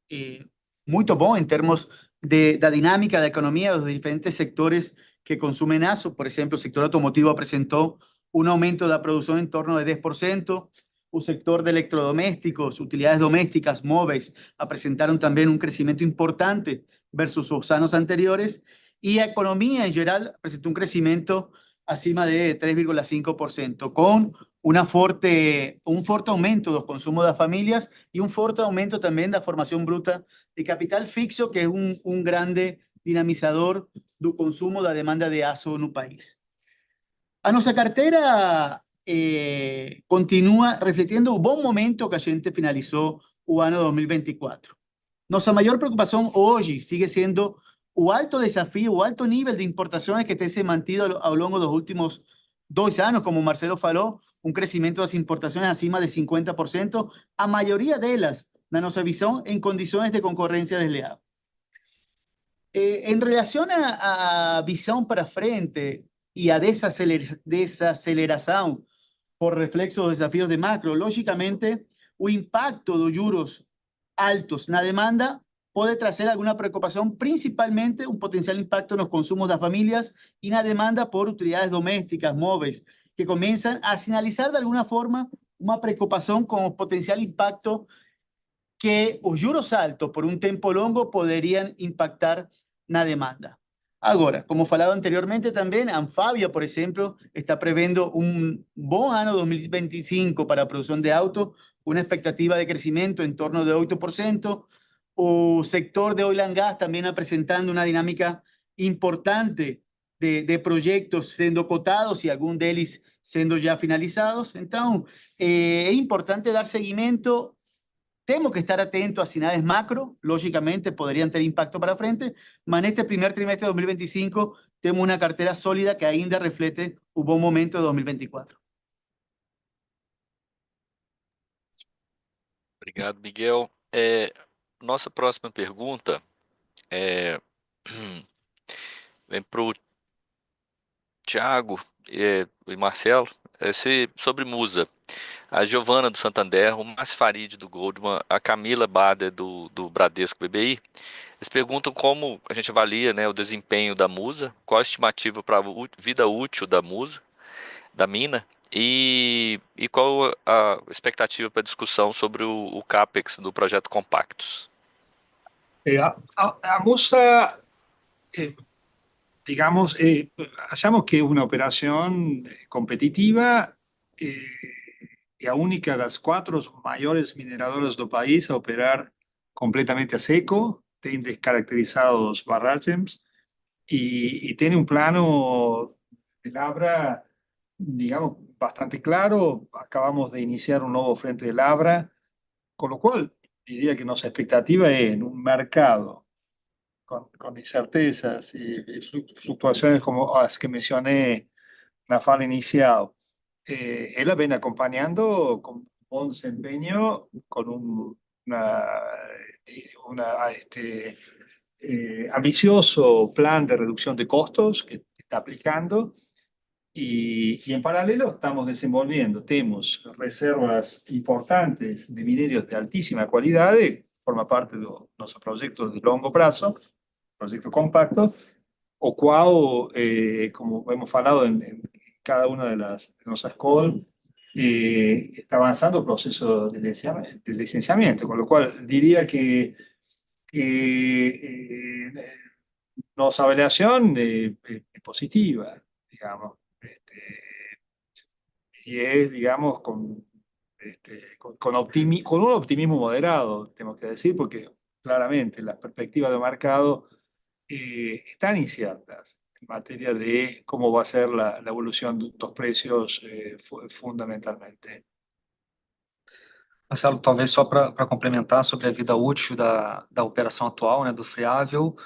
muy bom en términos de la dinámica da economía de los diferentes sectores que consumen aço. Por ejemplo, el sector automotivo presentó un aumento de la producción en torno de 10%. El sector de electrodomésticos, utilidades domésticas, móviles, presentaron también un crecimiento importante versus los años anteriores. Y la economía en general presentó un crecimiento acima de 3,5%, con un fuerte aumento de los consumos de las familias y un fuerte aumento también de la formación bruta de capital fixo, que es un grande dinamizador del consumo de la demanda de aço en el país. A nuestra cartera continúa refletiendo un buen momento que a gente finalizó el año 2024. Nuestra mayor preocupación hoy sigue siendo o alto desafío, o alto nivel de importaciones que se mantido a lo largo de los últimos 2 años, como Marcelo falou, un crecimiento de las importaciones acima de 50%, a mayoría de ellas, en nuestra visión, en condiciones de concurrencia desleal. En relación a visão para frente y a desaceleración por reflexo dos desafios de macro, lógicamente, o impacto de juros altos na demanda pode trazer alguna preocupação, principalmente um potencial impacto nos consumos das famílias e na demanda por utilidades domésticas, móveis, que começam a sinalizar de alguma forma uma preocupação com o potencial impacto que os juros altos por um tempo longo poderiam impactar na demanda. Agora, como falado anteriormente também, a Anfavia, por exemplo, está prevendo um bom ano 2025 para a produção de auto, uma expectativa de crescimento em torno de 8%. O sector de oil and gas también apresentando una dinámica importante de proyectos siendo cotados y algunos de ellos siendo ya finalizados. Entonces, es importante dar seguimiento. Tenemos que estar atentos a sinales macro, lógicamente podrían tener impacto para frente, pero en este primer trimestre de 2025 tenemos una cartera sólida que ainda reflete un buen momento de 2024. Obrigado, Miguel. Nossa próxima pergunta vem para o Thiago e Marcelo, sobre Musa. A Giovana do Santander, o Márcio Farid do Goldman, a Camila Bader do Bradesco BBI, eles perguntam como a gente avalia, né, o desempenho da Musa, qual a estimativa para a vida útil da Musa, da mina, e qual a expectativa para discussão sobre o CAPEX do projeto Compactos. A Musa, digamos, hallamos que es una operación competitiva, y a única de las 4 mayores mineradoras del país a operar completamente a seco, tiene descaracterizados barragens y tiene un plano de labra, digamos, bastante claro. Acabamos de iniciar un nuevo frente de labra, con lo cual diría que nuestra expectativa es en un mercado con incertezas y fluctuaciones como las que mencioné en la fala inicial. Él la viene acompañando con un desempeño, con ambicioso plan de reducción de costos que está aplicando. Y en paralelo estamos desenvolviendo, tenemos reservas importantes de minerios de altísima calidad, forma parte de nuestro proyecto de largo plazo, proyecto compacto, o cual, como hemos hablado en cada una de nuestras calls, está avanzando el proceso de licenciamiento, con lo cual diría que nuestra evaluación es positiva, digamos. Y es, digamos, con un optimismo moderado, tengo que decir, porque claramente las perspectivas de mercado están inciertas en materia de cómo va a ser la evolución de los precios fundamentalmente. Marcelo, talvez só para complementar sobre a vida útil da operação atual, né, do Friável.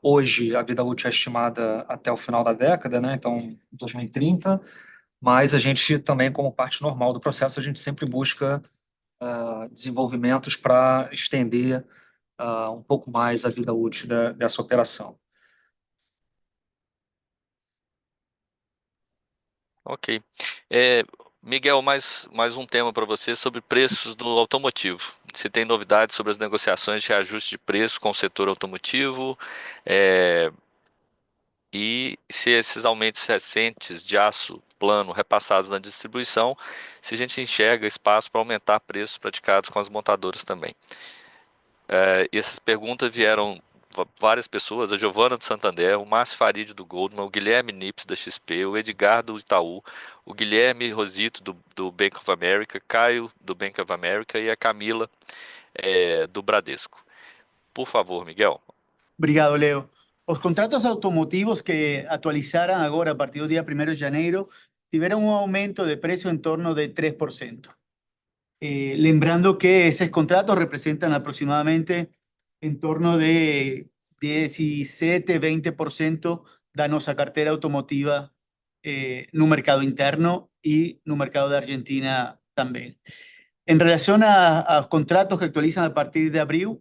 Hoje, a vida útil é estimada até o final da década, né, então 2030, mas a gente também, como parte normal do processo, a gente sempre busca desenvolvimentos para estender um pouco mais a vida útil dessa operação. Ok. Miguel, mais um tema para você sobre preços do automotivo. Se tem novidades sobre as negociações de reajuste de preço com o setor automotivo, e se esses aumentos recentes de aço plano repassados na distribuição, se a gente enxerga espaço para aumentar preços praticados com as montadoras também. E essas perguntas vieram várias pessoas, a Giovana do Santander, o Márcio Farid do Goldman, o Guilherme Nips da XP, o Edgar do Itaú, o Guilherme Rosito do Bank of America, Caio do Bank of America e a Camila do Bradesco. Por favor, Miguel. Obrigado, Leo. Os contratos automotivos que atualizaram agora a partir do dia 1º de janeiro tiveram um aumento de preço em torno de 3%. Lembrando que esses contratos representan aproximadamente en torno de 17-20% de nuestra cartera automotiva no mercado interno y no mercado de Argentina también. En relación a los contratos que actualizan a partir de abril,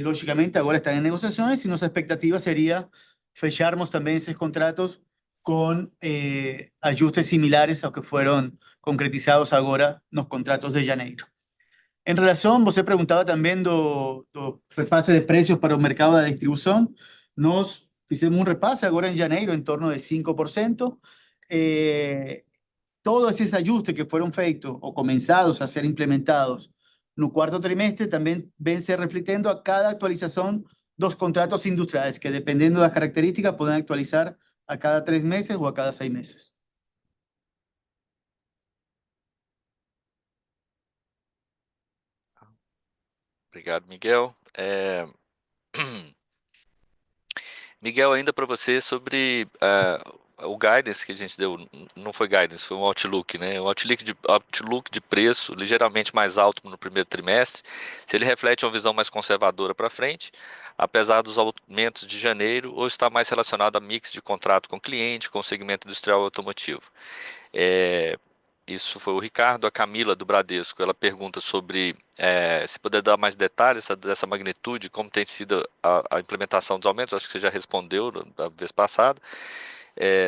lógicamente agora están en negociaciones y nuestra expectativa sería fecharmos también esos contratos con ajustes similares a los que fueron concretizados agora nos contratos de janeiro. Em relação, você perguntava também do repasse de preços para o mercado da distribuição. Nós fizemos um repasse agora em janeiro em torno de 5%. Todos esses ajustes que foram feitos ou começados a ser implementados no quarto trimestre também vêm se refletindo a cada atualização dos contratos industriais, que dependendo das características podem atualizar a cada 3 meses ou a cada 6 meses. Obrigado, Miguel. Miguel, ainda para você sobre o guidance que a gente deu, não foi guidance, foi um outlook, né? Um outlook de preço ligeiramente mais alto no primeiro trimestre, se ele reflete uma visão mais conservadora para frente, apesar dos aumentos de janeiro, ou está mais relacionado a mix de contrato com cliente, com o segmento industrial e automotivo. Isso foi o Ricardo. A Camila, do Bradesco, ela pergunta sobre se puder dar mais detalhes dessa magnitude, como tem sido a implementação dos aumentos. Acho que você já respondeu da vez passada,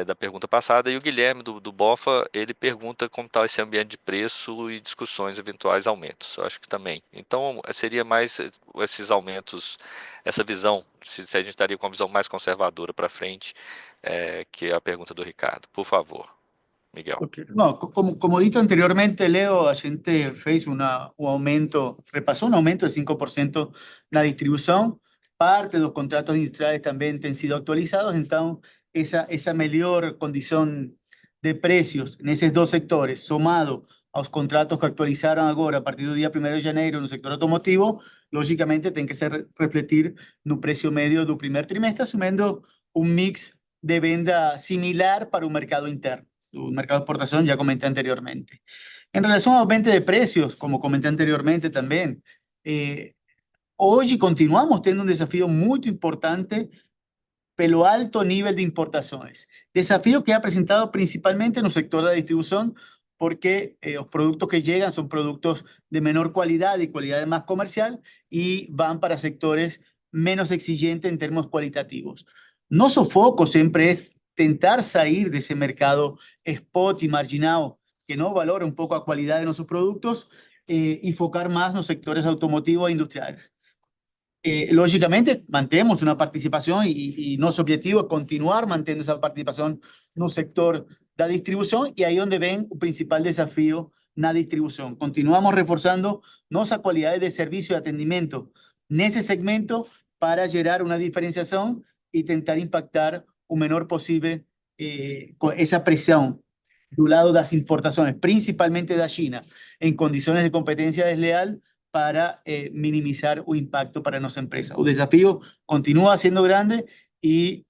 da pergunta passada. E o Guilherme, do BOFA, ele pergunta como está esse ambiente de preço e discussões eventuais aumentos. Eu acho que também. Então, seria mais esses aumentos, essa visão, se a gente estaria com uma visão mais conservadora para frente, que é a pergunta do Ricardo. Por favor, Miguel. Okay. No, como dito anteriormente, Leo, a gente fez un aumento, repasó un aumento de 5% na distribuição. Parte dos contratos industriais também têm sido actualizados, então essa melhor condição de preços nesses dois sectores, somado aos contratos que actualizaram agora a partir do dia 1º de janeiro no sector automotivo, logicamente tem que se refletir no preço médio do primeiro trimestre, assumindo um mix de venda similar para o mercado interno. El mercado de exportación ya comenté anteriormente. En relación al aumento de precios, como comenté anteriormente también, hoy continuamos teniendo un desafío muy importante pelo alto nivel de importaciones. Desafío que ha presentado principalmente en el sector de la distribución, porque los productos que llegan son productos de menor calidad y calidad más comercial y van para sectores menos exigentes en términos cualitativos. Nuestro foco siempre es tentar salir de ese mercado spot y marginal que no valora un poco la calidad de nuestros productos y focar más en los sectores automotivos e industriales. Lógicamente, mantenemos una participación y nuestro objetivo es continuar manteniendo esa participación en el sector de la distribución y ahí es donde ven el principal desafío en la distribución. Continuamos reforzando nuestras cualidades de servicio y atendimiento en ese segmento para generar una diferenciación y tentar impactar o menor posible con esa presión del lado de las importaciones, principalmente de China, en condiciones de competencia desleal para minimizar el impacto para nuestra empresa. El desafío continúa siendo grande y,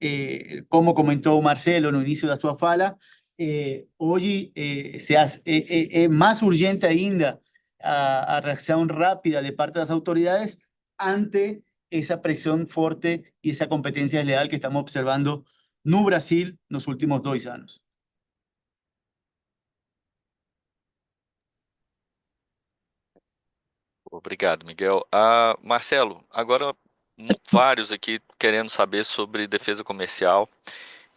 como comentó Marcelo en el inicio de su fala, hoy es más urgente ainda a reacción rápida de parte de las autoridades ante esa presión fuerte y esa competencia desleal que estamos observando no Brasil nos últimos 2 anos. Obrigado, Miguel. Marcelo, agora vários aqui querendo saber sobre defesa comercial.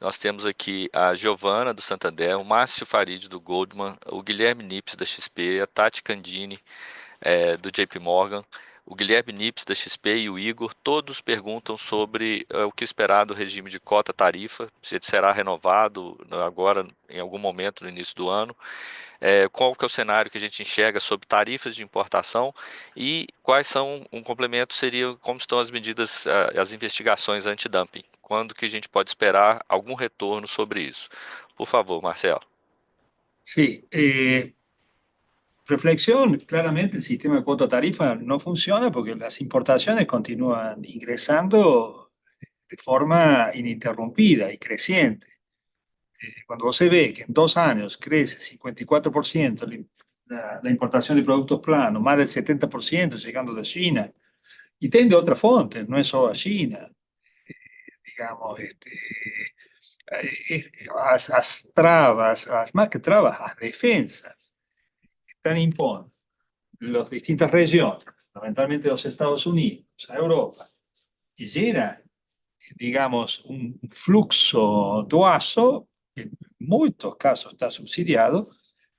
Nós temos aqui a Giovana, do Santander, o Márcio Farid, do Goldman, o Guilherme Nips, da XP, a Tati Candini, do JP Morgan, o Guilherme Nips, da XP, e o Igor. Todos perguntam sobre o que esperar do regime de cota-tarifa, se ele será renovado agora, em algum momento no início do ano. Qual que é o cenário que a gente enxerga sobre tarifas de importação e quais são, um complemento seria como estão as medidas, as investigações antidumping. Quando que a gente pode esperar algum retorno sobre isso? Por favor, Marcelo. Sí, reflexión, claramente el sistema de cuota tarifa no funciona porque las importaciones continúan ingresando de forma ininterrumpida y creciente. Cuando vos se ve que en 2 años crece 54% la importación de productos planos, más del 70% llegando de China, y tiene de otras fuentes, no es solo a China, digamos, as trabas, más que trabas, as defensas que están imponiendo las distintas regiones fundamentalmente los Estados Unidos, a Europa, y genera, digamos, un fluxo doazo, que en muchos casos está subsidiado,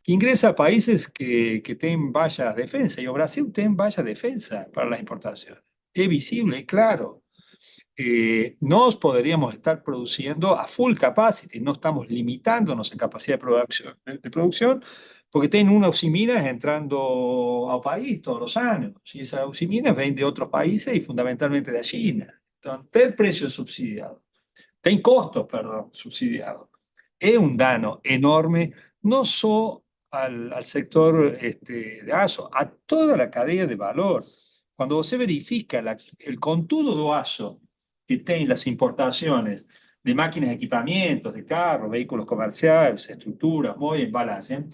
que ingresa a países que tienen bajas defensas, y o Brasil tiene baja defensa para las importaciones. Es visible, es claro. Nos podríamos estar produciendo a full capacity, no estamos limitándonos en capacidad de producción, porque tienen unas usiminas entrando al país todos los años, y esas usiminas vienen de otros países y fundamentalmente de China. Entonces, el precio subsidiado, tienen costos, perdón, subsidiados. Es un daño enorme, no solo al sector de ASO, a toda la cadena de valor. Cuando se verifica el contudo do ASO que tienen las importaciones de máquinas, equipamientos, de carros, vehículos comerciales, estructuras, muelles, balance,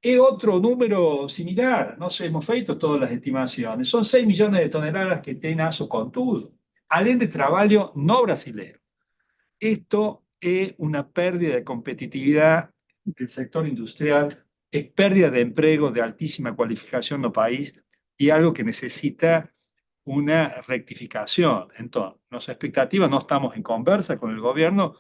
es otro número similar. No sé, hemos hecho todas las estimaciones. Son 6 millones de toneladas que tiene ASO contudo, além de trabajo no brasileño. Esto es una pérdida de competitividad del sector industrial, es pérdida de empleo de altísima cualificación en el país y algo que necesita una rectificación. Entonces, nuestra expectativa, no estamos en conversa con el gobierno.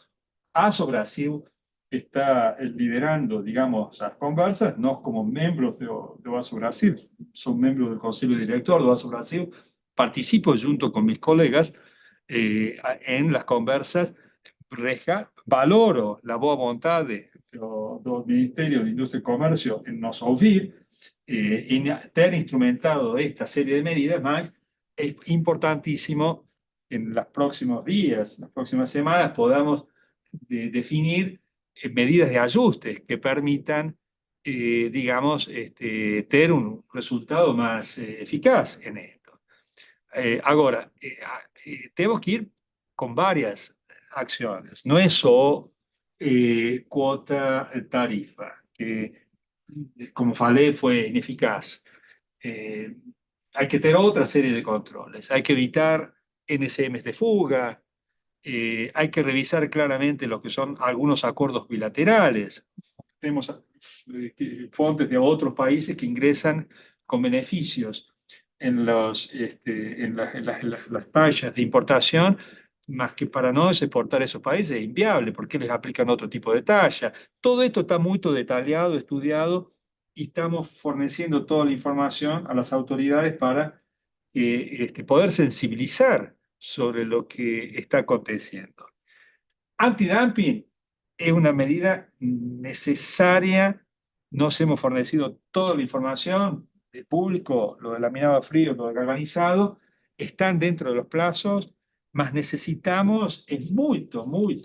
ASO Brasil está liderando, digamos, las conversas, no como miembros de ASO Brasil, son miembros del Consejo Director de ASO Brasil, participo junto con mis colegas en las conversas. Valoro la boa vontade do Ministerio de Industria y Comercio en nos oír, en ter instrumentado esta serie de medidas, más es importantísimo que en los próximos días, las próximas semanas, podamos definir medidas de ajustes que permitan, digamos, tener un resultado más eficaz en esto. Ahora, tenemos que ir con varias acciones, no es solo cuota tarifa, que como falei fue ineficaz. Hay que tener otra serie de controles, hay que evitar NSMs de fuga, hay que revisar claramente lo que son algunos acuerdos bilaterales. Tenemos fuentes de otros países que ingresan con beneficios en las tallas de importación, más que para no exportar a esos países es inviable, porque les aplican otro tipo de talla. Todo esto está muy detallado, estudiado, y estamos forneciendo toda la información a las autoridades para poder sensibilizar sobre lo que está aconteciendo. Antidumping es una medida necesaria. Nos hemos fornecido toda la información del público, lo de laminado frío, lo de galvanizado, están dentro de los plazos, mas necesitamos, es muy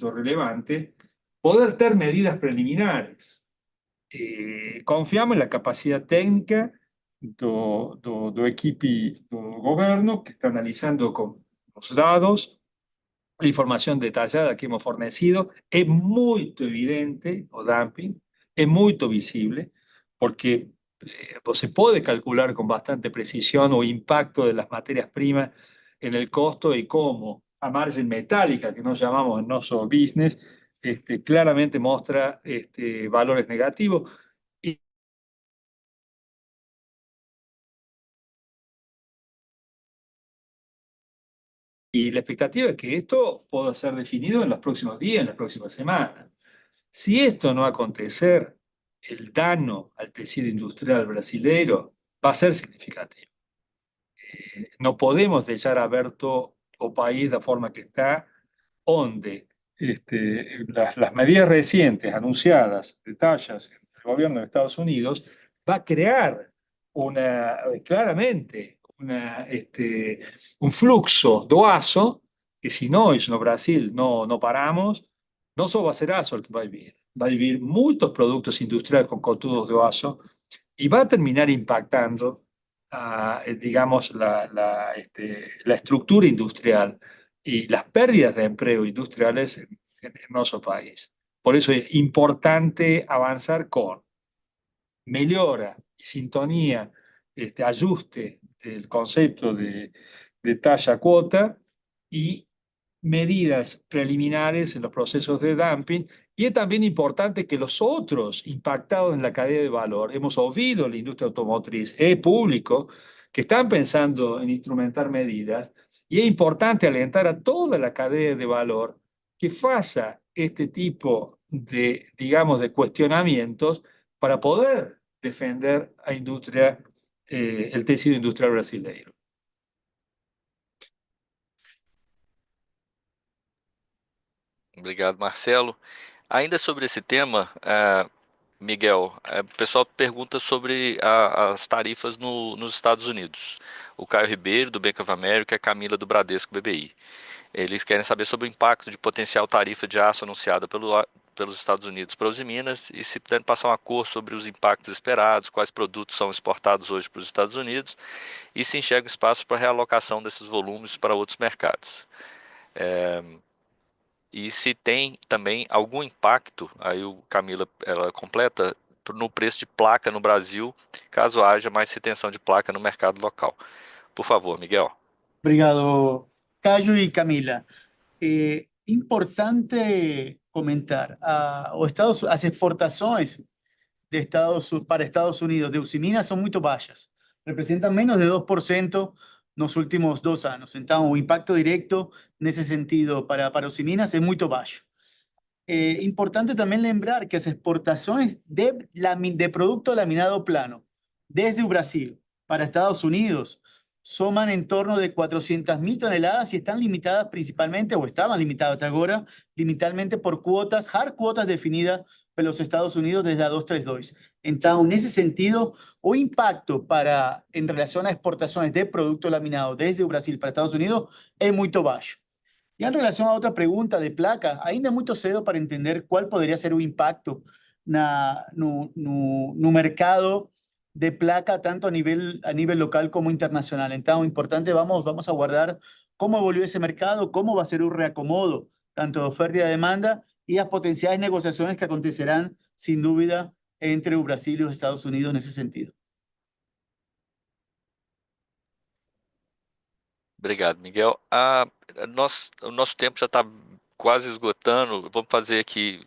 relevante, poder tener medidas preliminares. Confiamos en la capacidad técnica do equipo do governo, que está analizando con los datos, la información detallada que hemos fornecido. Es muy evidente o dumping, es muy visible, porque se puede calcular con bastante precisión o impacto de las materias primas en el costo y cómo a margen metálica, que nos llamamos en nuestro business, claramente muestra valores negativos. Y la expectativa es que esto pueda ser definido en los próximos días, en las próximas semanas. Si esto no acontecer, el daño al tejido industrial brasileño va a ser significativo. No podemos dejar abierto el país de la forma que está, donde las medidas recientes anunciadas de tallas del gobierno de Estados Unidos va a crear claramente un fluxo doazo que si no es no Brasil no paramos, no solo va a ser ASO el que va a vivir muchos productos industriales con contudos de ASO y va a terminar impactando, digamos, la estructura industrial y las pérdidas de empleo industriales en nuestro país. Por eso es importante avanzar con mejora y sintonía, ajuste del concepto de talla cuota y medidas preliminares en los procesos de dumping. Y es también importante que los otros impactados en la cadena de valor, hemos oído la industria automotriz, es público, que están pensando en instrumentar medidas, y es importante alentar a toda la cadena de valor que faça este tipo de, digamos, de cuestionamientos para poder defender a indústria, el tecido industrial brasileiro. Obrigado, Marcelo. Ainda sobre esse tema, Miguel, o pessoal pergunta sobre as tarifas nos Estados Unidos. O Caio Ribeiro, do Bank of America, e a Camila, do Bradesco BBI. Eles querem saber sobre o impacto de potencial tarifa de aço anunciada pelos Estados Unidos para Usiminas e se puder passar uma cor sobre os impactos esperados, quais produtos são exportados hoje para os Estados Unidos e se enxerga espaço para realocação desses volumes para outros mercados. E se tem também algum impacto, aí o Camila ela completa, no preço de placa no Brasil, caso haja mais retenção de placa no mercado local. Por favor, Miguel. Obrigado, Cayo y Camila. Importante comentar, as exportações para Estados Unidos de Usiminas são muito baixas, representam menos de 2% nos últimos 2 anos. Então, o impacto direto nesse sentido para Usiminas é muito baixo. Importante también lembrar que las exportaciones de producto laminado plano desde Brasil para Estados Unidos suman en torno de 400.000 toneladas y están limitadas principalmente, o estaban limitadas hasta ahora, limitalmente por cuotas, hard cuotas definidas por los Estados Unidos desde a 232. Entonces, en ese sentido, o impacto en relación a exportaciones de producto laminado desde Brasil para Estados Unidos es muy bajo. E em relação a outra pergunta de placa, ainda é muito cedo para entender qual poderia ser o impacto no mercado de placa, tanto a nível local como internacional. Então, importante, vamos aguardar como evoluiu esse mercado, como vai ser o reacomodo, tanto de oferta e demanda, e as potenciais negociações que acontecerão, sem dúvida, entre o Brasil e os Estados Unidos nesse sentido. Obrigado, Miguel. O nosso tempo já está quase esgotando. Vamos fazer aqui